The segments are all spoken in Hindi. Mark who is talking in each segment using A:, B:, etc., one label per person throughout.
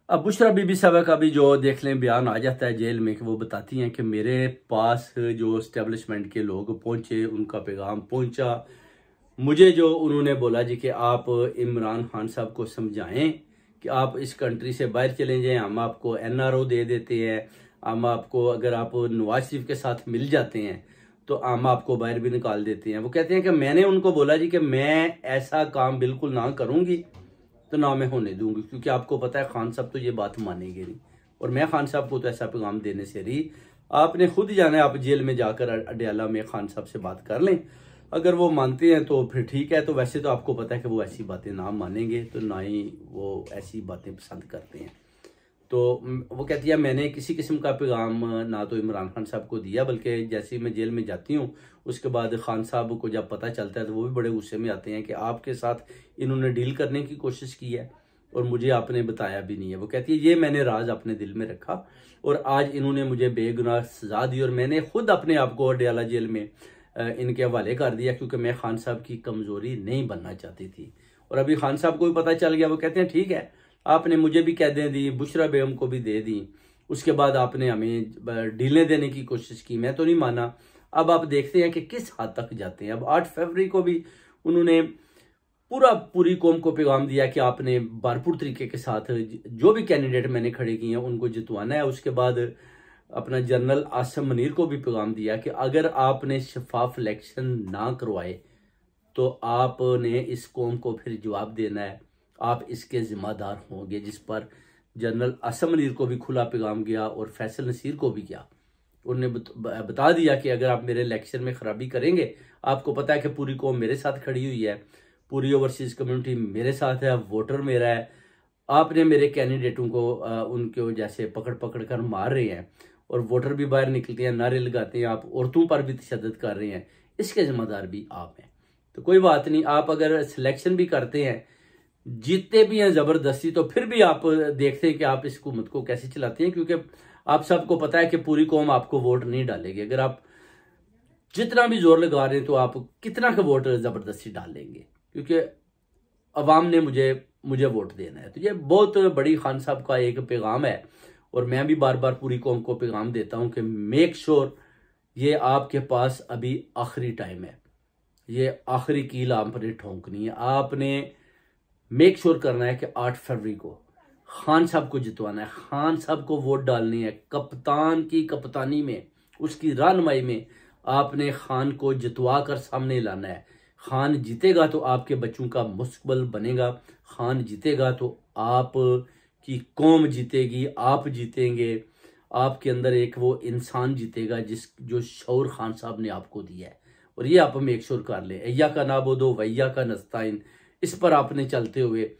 A: अब बुशरा बीबी साहबा का भी जो देख लें बयान आ जाता है जेल में कि वो बताती हैं कि मेरे पास जो इस्टेब्लिशमेंट के लोग पहुंचे, उनका पैगाम पहुंचा। मुझे जो उन्होंने बोला जी कि आप इमरान खान साहब को समझाएं कि आप इस कंट्री से बाहर चले जाएं, हम आपको एनआरओ दे देते हैं, हम आपको, अगर आप नवाज शरीफ के साथ मिल जाते हैं तो हम आपको बाहर भी निकाल देते हैं। वो कहते हैं कि मैंने उनको बोला जी कि मैं ऐसा काम बिल्कुल ना करूंगी तो ना मैं होने दूंगी, क्योंकि आपको पता है खान साहब तो ये बात मानेंगे नहीं, और मैं खान साहब को तो ऐसा पैगाम देने से रही। आपने खुद ही जाना है, आप जेल में जाकर अडयाला में खान साहब से बात कर लें, अगर वो मानते हैं तो फिर ठीक है। तो वैसे तो आपको पता है कि वो ऐसी बातें ना मानेंगे, तो ना ही वो ऐसी बातें पसंद करते हैं। तो वो कहती है मैंने किसी किस्म का पैगाम ना तो इमरान खान साहब को दिया, बल्कि जैसे ही मैं जेल में जाती हूँ उसके बाद खान साहब को जब पता चलता है तो वो भी बड़े गुस्से में आते हैं कि आपके साथ इन्होंने डील करने की कोशिश की है और मुझे आपने बताया भी नहीं है। वो कहती है ये मैंने राज अपने दिल में रखा और आज इन्होंने मुझे बेगुनाह सजा दी और मैंने खुद अपने आप को अडयाला जेल में इनके हवाले कर दिया, क्योंकि मैं खान साहब की कमजोरी नहीं बनना चाहती थी। और अभी खान साहब को भी पता चल गया। वो कहते हैं ठीक है, आपने मुझे भी कैदें दी, बुशरा बेगम को भी दे दी, उसके बाद आपने हमें डीलें देने की कोशिश की, मैं तो नहीं माना। अब आप देखते हैं कि किस हद तक जाते हैं। अब 8 फरवरी को भी उन्होंने पूरी कौम को पैगाम दिया कि आपने भरपूर तरीके के साथ जो भी कैंडिडेट मैंने खड़े किए हैं उनको जितवाना है। उसके बाद अपना जनरल आसिम मुनीर को भी पैगाम दिया कि अगर आपने शफाफ इलेक्शन ना करवाए तो आपने इस कौम को फिर जवाब देना है, आप इसके जिम्मेदार होंगे। जिस पर जनरल आसिम मुनीर को भी खुला पैगाम गया और फैसल नसीर को भी गया। उन्होंने बता दिया कि अगर आप मेरे इलेक्शन में खराबी करेंगे, आपको पता है कि पूरी कौम मेरे साथ खड़ी हुई है, पूरी ओवरसीज कम्युनिटी मेरे साथ है, वोटर मेरा है, आपने मेरे कैंडिडेटों को उनको जैसे पकड़ पकड़ कर मार रहे हैं और वोटर भी बाहर निकलते हैं, नारे लगाते हैं, आप औरतों पर भी तशद्दुद कर रहे हैं, इसके जिम्मेदार भी आप हैं। तो कोई बात नहीं, आप अगर सिलेक्शन भी करते हैं, जीतते भी हैं जबरदस्ती, तो फिर भी आप देखते हैं कि आप इस हुकूमत को कैसे चलाते हैं, क्योंकि आप सबको पता है कि पूरी कौम आपको वोट नहीं डालेगी। अगर आप जितना भी जोर लगा रहे हैं तो आप कितना का वोट जबरदस्ती डाल लेंगे, क्योंकि अवाम ने मुझे वोट देना है। तो ये बहुत बड़ी खान साहब का एक पैगाम है और मैं भी बार बार पूरी कौम को पैगाम देता हूं कि मेक श्योर ये आपके पास अभी आखिरी टाइम है, ये आखिरी कील आपने ठोंकनी है। आपने मेक श्योर करना है कि 8 फरवरी को खान साहब को जितवाना है, खान साहब को वोट डालनी है। कप्तान की कप्तानी में, उसकी रहनुमाई में आपने खान को जितवा कर सामने लाना है। खान जीतेगा तो आपके बच्चों का मुस्तकबिल बनेगा, खान जीतेगा तो आप की कौम जीतेगी, आप जीतेंगे, आपके अंदर एक वो इंसान जीतेगा जो शऊर खान साहब ने आपको दिया है। और ये आप मेक श्योर कर ले, अय्या का नाबुदो वैया का नस्ताइन, इस पर आपने चलते हुए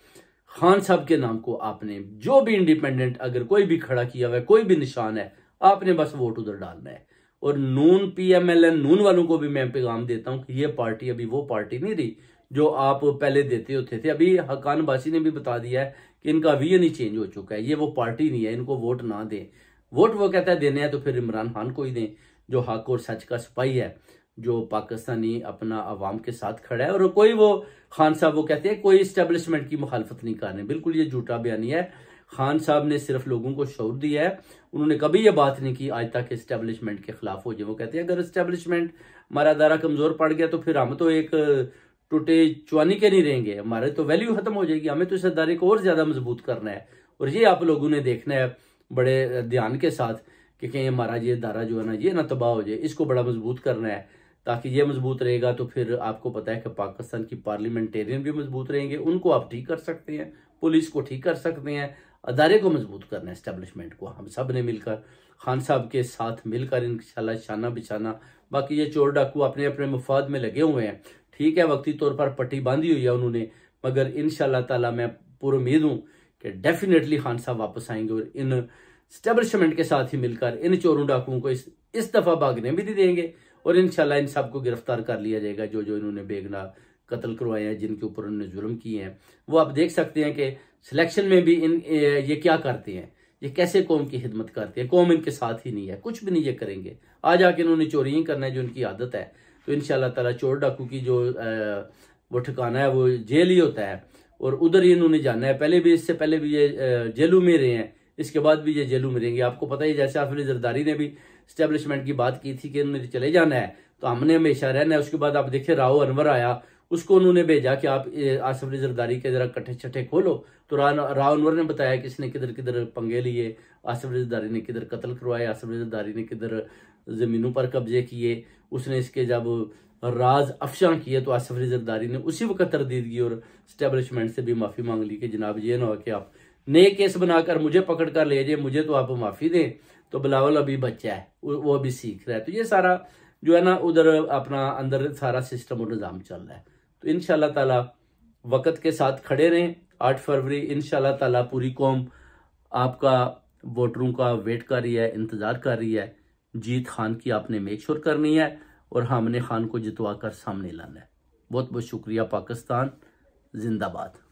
A: खान साहब के नाम को आपने, जो भी इंडिपेंडेंट अगर कोई भी खड़ा किया हुआ है, कोई भी निशान है, आपने बस वोट उधर डालना है। और नून PMLN नून वालों को भी मैं पैगाम देता हूं कि ये पार्टी अभी वो पार्टी नहीं रही जो आप पहले देते होते थे। अभी हकान बासी ने भी बता दिया है कि इनका विजन ही चेंज हो चुका है, ये वो पार्टी नहीं है, इनको वोट ना दें। वोट वो कहता है देने हैं तो फिर इमरान खान को ही दें, जो हक और सच का सिपाही है, जो पाकिस्तानी अपना अवाम के साथ खड़ा है। और कोई वो खान साहब वो कहते हैं कोई इस्टेब्लिशमेंट की मुखालफत नहीं करनी, बिल्कुल ये झूठा बयानी है। खान साहब ने सिर्फ लोगों को शऊर दिया है, उन्होंने कभी ये बात नहीं की आज तक इस्टेब्लिशमेंट के खिलाफ हो जाए। वो कहते हैं अगर इस्टेब्लिशमेंट हमारा अदारा कमजोर पड़ गया तो फिर हम तो एक टूटे चुआनी के नहीं रहेंगे, हमारे तो वैल्यू खत्म हो जाएगी, हमें तो इस अदारे को और ज्यादा मजबूत करना है। और ये आप लोगों ने देखना है बड़े ध्यान के साथ कि कहीं हमारा ये अदारा जो है ना, ये ना तबाह हो जाए, इसको बड़ा मजबूत करना है। ताकि ये मजबूत रहेगा तो फिर आपको पता है कि पाकिस्तान की पार्लियामेंटेरियन भी मजबूत रहेंगे, उनको आप ठीक कर सकते हैं, पुलिस को ठीक कर सकते हैं, अदारे को मजबूत करना है, एस्टेब्लिशमेंट को हम सब ने मिलकर खान साहब के साथ मिलकर इंशाल्लाह शाना बिछाना। बाकी ये चोर डाकू अपने अपने मफाद में लगे हुए हैं, ठीक है, वक्ती तौर पर पट्टी बांधी हुई है उन्होंने, मगर इंशाल्लाह ताला मैं पूरी उम्मीद हूं कि डेफिनेटली खान साहब वापस आएंगे और इन एस्टेब्लिशमेंट के साथ ही मिलकर इन चोरों डाकुओं को इस दफा भागने भी नहीं देंगे और इंशाल्लाह इन सबको गिरफ्तार कर लिया जाएगा जो जो इन्होंने बेगुनाह कत्ल करवाए हैं, जिनके ऊपर उन्होंने जुल्म किए हैं। वो आप देख सकते हैं कि सिलेक्शन में भी ये क्या करते हैं, ये कैसे कौम की खिदमत करते हैं। कौम इनके साथ ही नहीं है, कुछ भी नहीं ये करेंगे, आज आके इन्होंने चोरी ही करना है जो इनकी आदत है। तो इंशाल्लाह ताला चोर डाकू की जो वो ठिकाना है वो जेल ही होता है, और उधर ही इन्होंने जाना है। पहले भी, इससे पहले भी ये जेलू में रहे हैं, इसके बाद भी ये जेलू में रहेंगे। आपको पता ही, जैसे आसिफ अली जरदारी ने भी स्टैब्लिशमेंट की बात की थी कि इन्होंने चले जाना है तो हमने हमेशा रहना है। उसके बाद आप देखिए राव अनवर आया, उसको उन्होंने भेजा कि आप आसिफ अली जरदारी के जरा कट्ठे छठे खोलो, तो राव अनवर ने बताया कि इसने किधर किधर पंगे लिए, आसिफ अली जरदारी ने किधर कत्ल करवाए, आसिफ अली जरदारी ने किधर जमीनों पर कब्जे किए। उसने इसके जब राज अफशा किए तो आसिफ अली जरदारी ने उसी वक्त तरदीद की और स्टैब्लिशमेंट से भी माफी मांग ली कि जनाब ये ना हो कि आप नए केस बनाकर मुझे पकड़ कर ले जाए, मुझे तो आप माफी दें। तो बिलावल अभी बच्चा है, वो अभी सीख रहा है। तो ये सारा जो है ना उधर अपना अंदर सारा सिस्टम और निज़ाम चल रहा है। तो इंशाल्लाह ताला वक्त के साथ खड़े रहें। 8 फरवरी इंशाल्लाह ताला पूरी कौम आपका वोटरों का वेट कर रही है, इंतजार कर रही है। जीत खान की आपने मेक श्योर करनी है और हमने खान को जितवा कर सामने लाना है। बहुत बहुत शुक्रिया। पाकिस्तान जिंदाबाद।